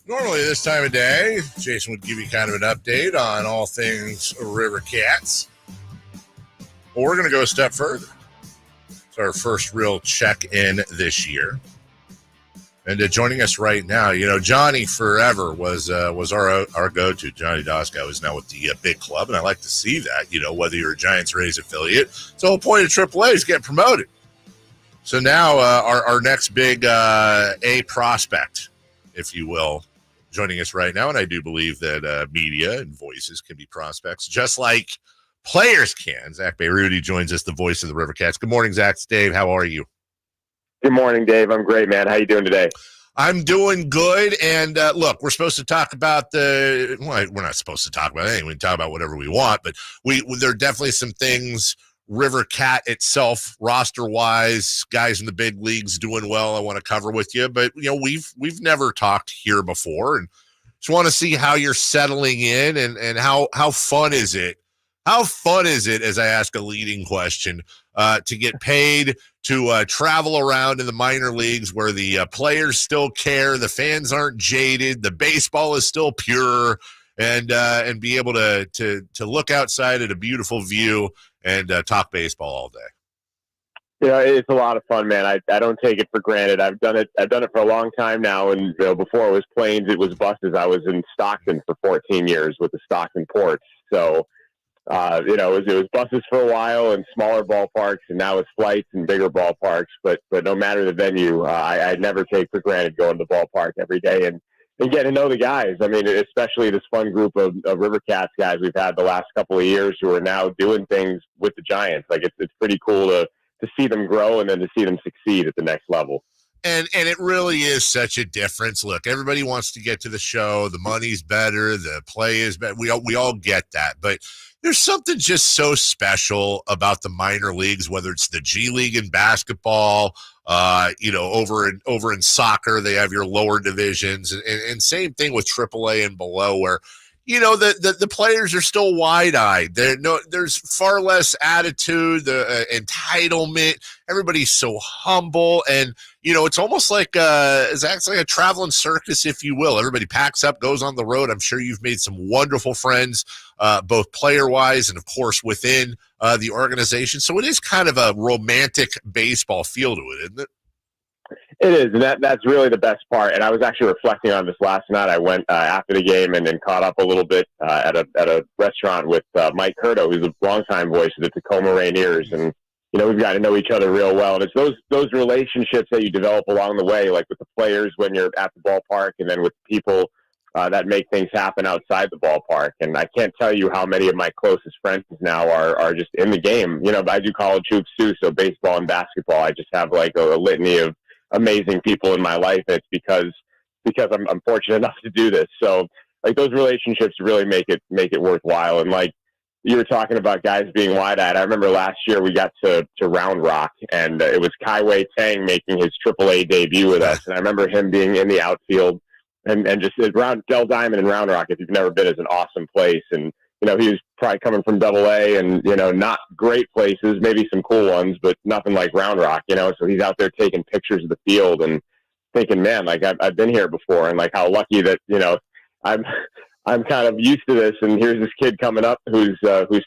Normally this time of day, Jason would give you kind of an update on all things River Cats. Well, we're going to go a step further. It's our first real check-in this year. And joining us right now, Johnny forever was our go-to. Johnny Doskow is now with the big club, and I like to see that, whether you're a Giants or Rays affiliate. It's the whole point of AAA is get promoted. So now our next big A prospect, if you will, joining us right now, and I do believe that media and voices can be prospects, just like players can. Zack Bayrouty joins us, the voice of the River Cats. Good morning, Zach. It's Dave. How are you? Good morning, Dave. I'm great, man. How you doing today? I'm doing good. And look, we're supposed to talk about we're not supposed to talk about anything. We can talk about whatever we want, but there are definitely some things River Cat itself, roster-wise, guys in the big leagues doing well, I want to cover with you. But, we've never talked here before, and just want to see how you're settling in and how fun is it? How fun is it, as I ask a leading question, to get paid to travel around in the minor leagues where the players still care, the fans aren't jaded, the baseball is still pure, and be able to look outside at a beautiful view and talk baseball all day? It's a lot of fun, man. I don't take it for granted. I've done it for a long time now, and before it was planes, it was buses. I was in Stockton for 14 years with the Stockton Ports, so it was buses for a while and smaller ballparks, and now it's flights and bigger ballparks. But no matter the venue, I never take for granted going to the ballpark every day and getting to know the guys. I mean, especially this fun group of River Cats guys we've had the last couple of years who are now doing things with the Giants. Like it's pretty cool to see them grow and then to see them succeed at the next level. And it really is such a difference. Look, everybody wants to get to the show. The money's better. The play is better. We all get that. But there's something just so special about the minor leagues, whether it's the G League in basketball, over in soccer, they have your lower divisions, and same thing with AAA and below, where the players are still wide-eyed. There's far less attitude, the entitlement. Everybody's so humble, and it's almost like it's actually a traveling circus, if you will. Everybody packs up, goes on the road. I'm sure you've made some wonderful friends, both player-wise and, of course, within the organization. So it is kind of a romantic baseball feel to it, isn't it? It is, and that's really the best part. And I was actually reflecting on this last night. I went after the game and then caught up a little bit at a restaurant with Mike Curto, who's a longtime voice of the Tacoma Rainiers, and we've got to know each other real well. And it's those relationships that you develop along the way, like with the players when you're at the ballpark, and then with people that make things happen outside the ballpark. And I can't tell you how many of my closest friends now are just in the game. I do college hoops too, so baseball and basketball. I just have like a litany of amazing people in my life. It's because I'm fortunate enough to do this. So like those relationships really make it worthwhile. And like you were talking about guys being wide-eyed. I remember last year we got to Round Rock, and it was Kai-Wei Tang making his AAA debut with us. And I remember him being in the outfield and just around Del Diamond and Round Rock, if you've never been, is an awesome place. And he was probably coming from AA and, not great places, maybe some cool ones, but nothing like Round Rock, so he's out there taking pictures of the field and thinking, man, like I've been here before, and like how lucky that, I'm kind of used to this, and here's this kid coming up who's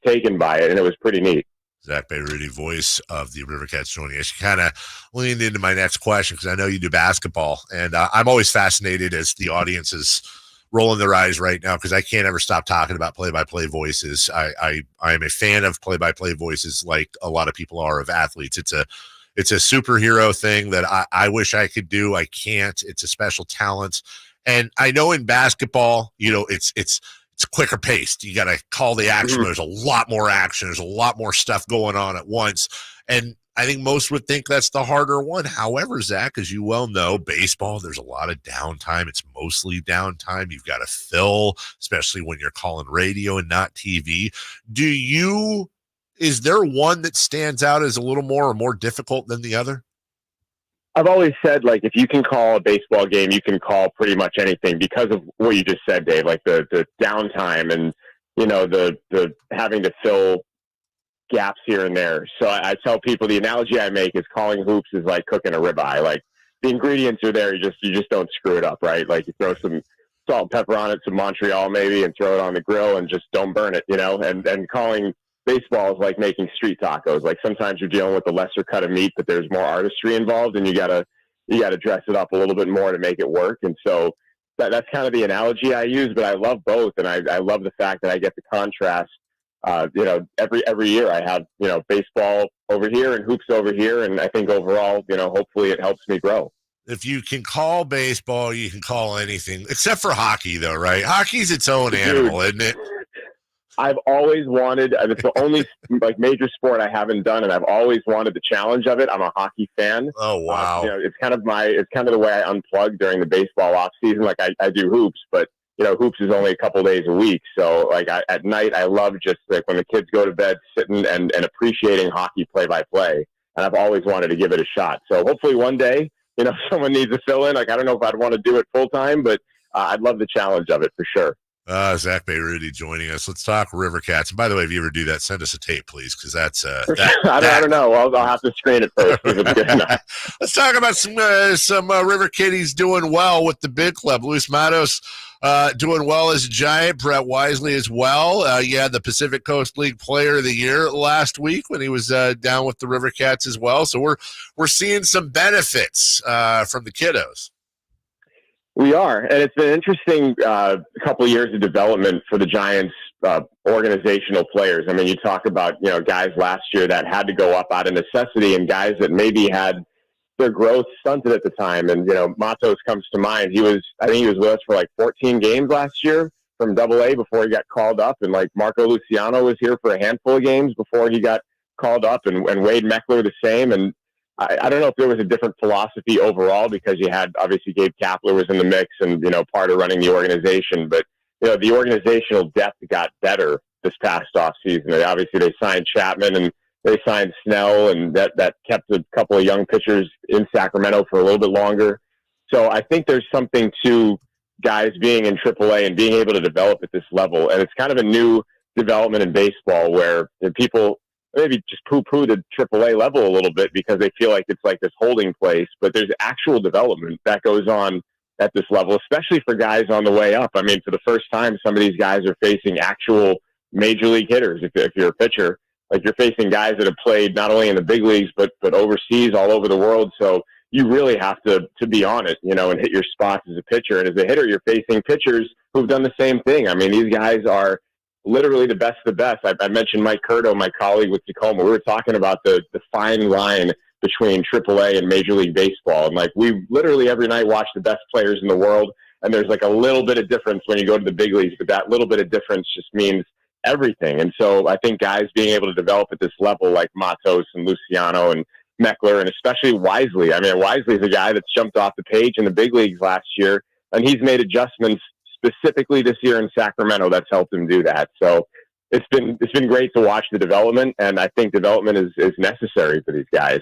taken by it, and it was pretty neat. Zack Bayrouty, voice of the River Cats, joining us. You kind of leaned into my next question because I know you do basketball, and I'm always fascinated as the audience is rolling their eyes right now because I can't ever stop talking about play-by-play voices. I am a fan of play-by-play voices, like a lot of people are of athletes. It's a superhero thing that I wish I could do. I can't. It's a special talent, and I know in basketball, it's quicker paced. You got to call the action. There's a lot more action. There's a lot more stuff going on at once, and I think most would think that's the harder one. However, Zach, as you well know, baseball, there's a lot of downtime. It's mostly downtime. You've got to fill, especially when you're calling radio and not TV. Is there one that stands out as a little more difficult than the other? I've always said, like, if you can call a baseball game, you can call pretty much anything because of what you just said, Dave, like the downtime and, the having to fill gaps here and there. So I tell people, the analogy I make is calling hoops is like cooking a ribeye. Like the ingredients are there, you just don't screw it up, right? Like you throw some salt, pepper on it, some Montreal maybe, and throw it on the grill and just don't burn it, and calling baseball is like making street tacos. Like sometimes you're dealing with a lesser cut of meat, but there's more artistry involved, and you gotta dress it up a little bit more to make it work. And so that's kind of the analogy I use, but I love both. And I love the fact that I get the contrast. Every year I have, baseball over here and hoops over here. And I think overall, hopefully it helps me grow. If you can call baseball, you can call anything except for hockey though, right? Hockey's its own animal, isn't it? I've always wanted, it's the only like major sport I haven't done, and I've always wanted the challenge of it. I'm a hockey fan. Oh, wow. It's kind of the way I unplug during the baseball off season. Like I do hoops, but hoops is only a couple days a week. So like at night, I love just like when the kids go to bed, sitting and appreciating hockey play by play. And I've always wanted to give it a shot. So hopefully one day, someone needs to fill in. Like, I don't know if I'd want to do it full time, but I'd love the challenge of it for sure. Zack Bayrouty joining us. Let's talk River Cats. And by the way, if you ever do that, send us a tape, please, because that's I don't know. I'll have to screen it first. If it's good enough. Let's talk about some River Kitties doing well with the big club. Luis Matos doing well as a Giant. Brett Wisely as well. The Pacific Coast League Player of the Year last week when he was down with the River Cats as well. So we're seeing some benefits from the kiddos. We are, and it's been an interesting couple of years of development for the Giants' organizational players. I mean, you talk about guys last year that had to go up out of necessity, and guys that maybe had their growth stunted at the time. And Matos comes to mind. I think he was with us for like 14 games last year from Double-A before he got called up, and like Marco Luciano was here for a handful of games before he got called up, and Wade Meckler the same. And I don't know if there was a different philosophy overall because you had, obviously, Gabe Kapler was in the mix and, part of running the organization. But, the organizational depth got better this past offseason. Obviously, they signed Chapman and they signed Snell, and that kept a couple of young pitchers in Sacramento for a little bit longer. So I think there's something to guys being in AAA and being able to develop at this level. And it's kind of a new development in baseball where people maybe just poo-poo the AAA level a little bit because they feel like it's like this holding place, but there's actual development that goes on at this level, especially for guys on the way up. I mean, for the first time, some of these guys are facing actual major league hitters. If you're a pitcher, like you're facing guys that have played not only in the big leagues, but overseas all over the world. So you really have to be on it, and hit your spots as a pitcher. And as a hitter, you're facing pitchers who've done the same thing. I mean, these guys are literally the best of the best. I mentioned Mike Curto, my colleague with Tacoma. We were talking about the fine line between AAA and Major League Baseball. And like, we literally every night watch the best players in the world. And there's like a little bit of difference when you go to the big leagues, but that little bit of difference just means everything. And so I think guys being able to develop at this level, like Matos and Luciano and Meckler, and especially Wisely. I mean, Wisely is a guy that's jumped off the page in the big leagues last year, and he's made adjustments specifically this year in Sacramento that's helped him do that. So it's been great to watch the development, and I think development is necessary for these guys.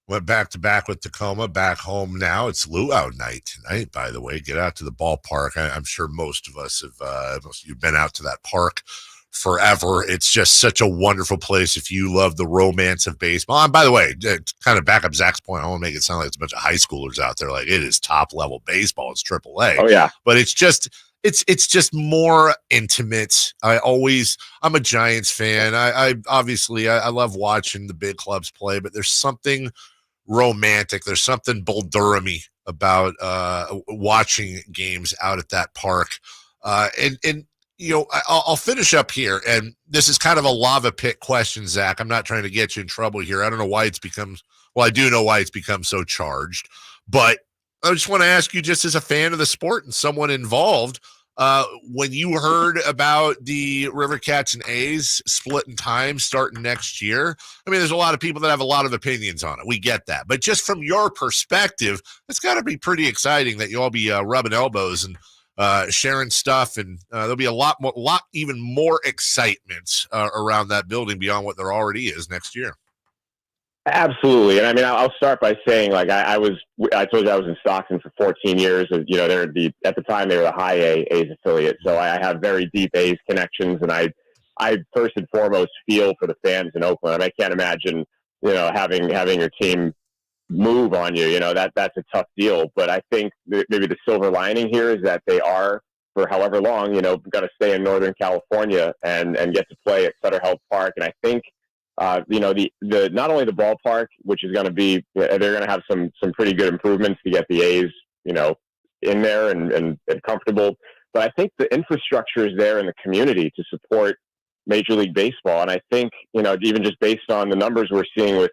Went back to back with Tacoma, back home now. It's luau night tonight, by the way. Get out to the ballpark. I'm sure most of us have, most of you have been out to that park forever. It's just such a wonderful place if you love the romance of baseball. And by the way, to kind of back up Zach's point, I want to make it sound like it's a bunch of high schoolers out there. Like, it is top level baseball. It's AAA. Oh, yeah. But it's just more intimate. I'm a Giants fan. I obviously love watching the big clubs play, but there's something romantic. There's something Bull Durham-y about watching games out at that park. And I'll finish up here, and this is kind of a lava pit question, Zach. I'm not trying to get you in trouble here. I don't know why I do know why it's become so charged, but I just want to ask you, just as a fan of the sport and someone involved, when you heard about the River Cats and A's splitting time starting next year, I mean, there's a lot of people that have a lot of opinions on it. We get that. But just from your perspective, it's got to be pretty exciting that you'll all be rubbing elbows and sharing stuff, and there'll be a lot even more excitement around that building beyond what there already is next year. Absolutely. And I mean, I'll start by saying, like, I told you I was in Stockton for 14 years. They're at the time they were the high A A's affiliate. So I have very deep A's connections, and I first and foremost feel for the fans in Oakland. I can't imagine, having your team move on you, that's a tough deal. But I think maybe the silver lining here is that they are for however long, going to stay in Northern California and get to play at Sutter Health Park. And I think, the not only the ballpark, which is going to be, they're going to have some pretty good improvements to get the A's, in there and comfortable. But I think the infrastructure is there in the community to support Major League Baseball. And I think, even just based on the numbers we're seeing with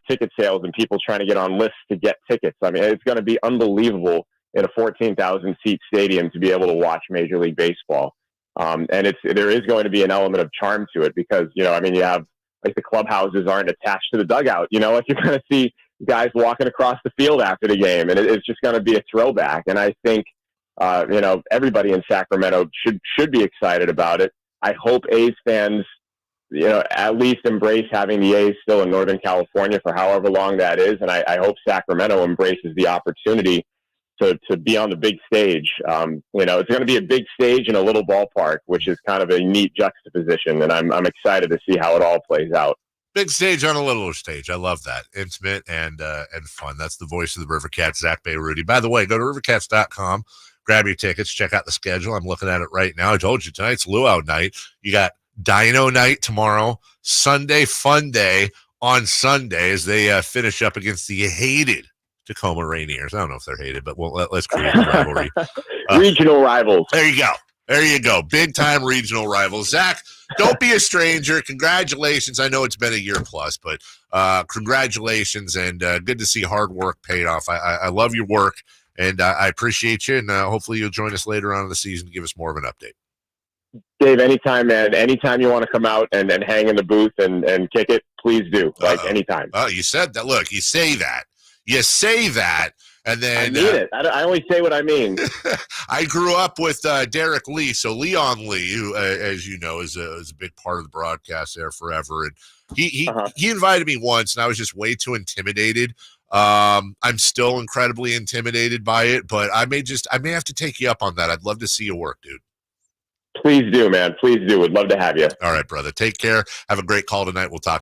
ticket sales and people trying to get on lists to get tickets, I mean, it's going to be unbelievable in a 14,000 seat stadium to be able to watch Major League Baseball. And there is going to be an element of charm to it because, you have like the clubhouses aren't attached to the dugout, like you're going to see guys walking across the field after the game, and it's just going to be a throwback. And I think, everybody in Sacramento should be excited about it. I hope A's fans, at least embrace having the A's still in Northern California for however long that is. And I hope Sacramento embraces the opportunity to be on the big stage. It's going to be a big stage in a little ballpark, which is kind of a neat juxtaposition. And I'm excited to see how it all plays out. Big stage on a little stage. I love that. Intimate and fun. That's the voice of the River Cats, Zack Bayrouty. By the way, go to rivercats.com, grab your tickets, check out the schedule. I'm looking at it right now. I told you tonight's luau night. You got Dino night tomorrow, Sunday fun day on Sunday as they finish up against the hated Tacoma Rainiers. I don't know if they're hated, but let's create a rivalry. Regional rivals. There you go. There you go. Big time regional rivals. Zach, don't be a stranger. Congratulations. I know it's been a year plus, but congratulations and good to see hard work paid off. I love your work and I appreciate you. And hopefully you'll join us later on in the season to give us more of an update. Dave, anytime, man. Anytime you want to come out and hang in the booth and kick it, please do. Anytime. Oh, you said that. Look, you say that. And then I mean it. I only say what I mean. I grew up with Derek Lee. So Leon Lee, who, as you know, is a big part of the broadcast there forever. And he invited me once, and I was just way too intimidated. I'm still incredibly intimidated by it, but I may have to take you up on that. I'd love to see you work, dude. Please do, man. Please do. Would love to have you. All right, brother. Take care. Have a great call tonight. We'll talk.